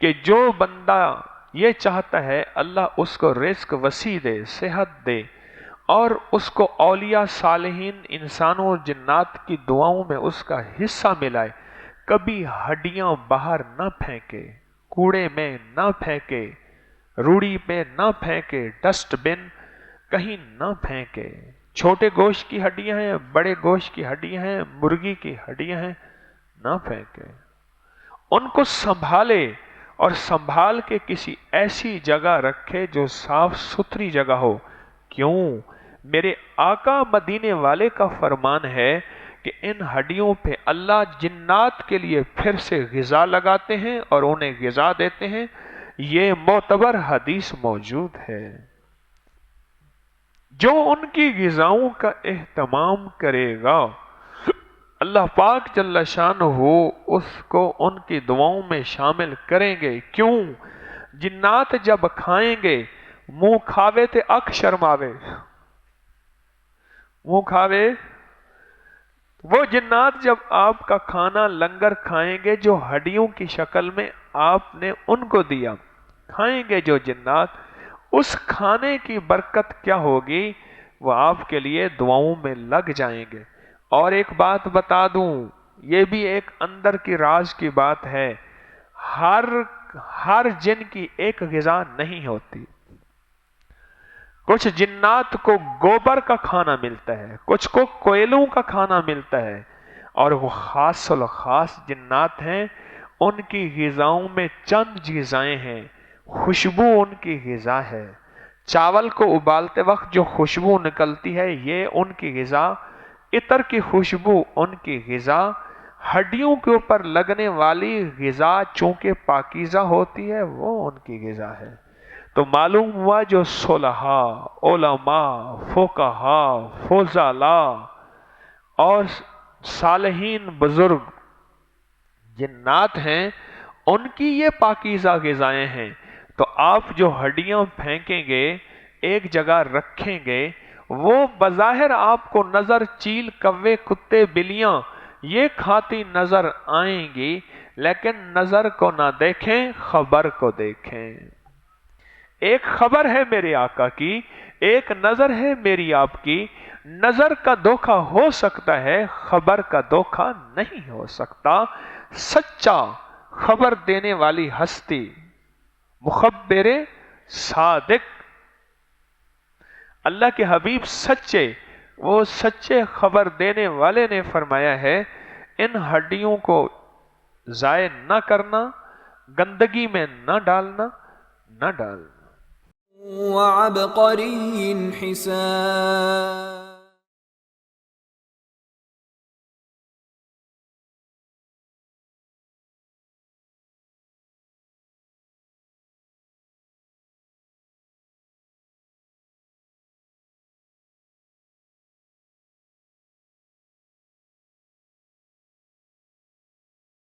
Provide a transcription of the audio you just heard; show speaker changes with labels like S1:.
S1: کہ جو بندہ یہ چاہتا ہے اللہ اس کو رزق وسیع دے، صحت دے، اور اس کو اولیاء صالحین انسانوں اور جنات کی دعاؤں میں اس کا حصہ ملائے، کبھی ہڈیاں باہر نہ پھینکے، کوڑے میں نہ پھینکے، روڑی پہ نہ پھینکے، ڈسٹ بن کہیں نہ پھینکے۔ چھوٹے گوشت کی ہڈیاں ہیں، بڑے گوشت کی ہڈیاں ہیں، مرغی کی ہڈیاں ہیں، نہ پھینکے۔ ان کو سنبھالے اور سنبھال کے کسی ایسی جگہ رکھے جو صاف ستھری جگہ ہو۔ کیوں؟ میرے آقا مدینے والے کا فرمان ہے کہ ان ہڈیوں پہ اللہ جنات کے لیے پھر سے غذا لگاتے ہیں اور انہیں غذا دیتے ہیں۔ یہ معتبر حدیث موجود ہے۔ جو ان کی غذاؤں کا اہتمام کرے گا اللہ پاک جل شانہ اس کو ان کی دعاؤں میں شامل کریں گے۔ کیوں؟ جنات جب کھائیں گے منہ کھاوے تے اکھ شرماوے، منہ کھاوے، وہ جنات جب آپ کا کھانا لنگر کھائیں گے جو ہڈیوں کی شکل میں آپ نے ان کو دیا، کھائیں گے جو جنات، اس کھانے کی برکت کیا ہوگی؟ وہ آپ کے لیے دعاؤں میں لگ جائیں گے۔ اور ایک بات بتا دوں، یہ بھی ایک اندر کی راز کی بات ہے، ہر جن کی ایک غذا نہیں ہوتی۔ کچھ جنات کو گوبر کا کھانا ملتا ہے، کچھ کو کوئلوں کا کھانا ملتا ہے، اور وہ خاص الخاص جنات ہیں، ان کی غذاؤں میں چند غذائیں ہیں۔ خوشبو ان کی غذا ہے، چاول کو ابالتے وقت جو خوشبو نکلتی ہے یہ ان کی غذا، عطر کی خوشبو ان کی غذا، ہڈیوں کے اوپر لگنے والی غذا چونکہ پاکیزہ ہوتی ہے وہ ان کی غذا ہے۔ تو معلوم ہوا جو صلحاء، علماء، فقہاء، فضلاء اور صالحین بزرگ جنات ہیں، ان کی یہ پاکیزہ غذائیں ہیں۔ تو آپ جو ہڈیاں پھینکیں گے، ایک جگہ رکھیں گے، وہ بظاہر آپ کو نظر چیل، کوے، کتے، بلیاں یہ کھاتی نظر آئیں گی، لیکن نظر کو نہ دیکھیں، خبر کو دیکھیں۔ ایک خبر ہے میرے آقا کی، ایک نظر ہے میری آپ کی۔ نظر کا دھوکہ ہو سکتا ہے، خبر کا دھوکہ نہیں ہو سکتا۔ سچا خبر دینے والی ہستی، مخبر صادق، اللہ کے حبیب سچے، وہ سچے خبر دینے والے نے فرمایا ہے ان ہڈیوں کو ضائع نہ کرنا، گندگی میں نہ ڈالنا، نہ ڈالنا۔
S2: وعبقری حسان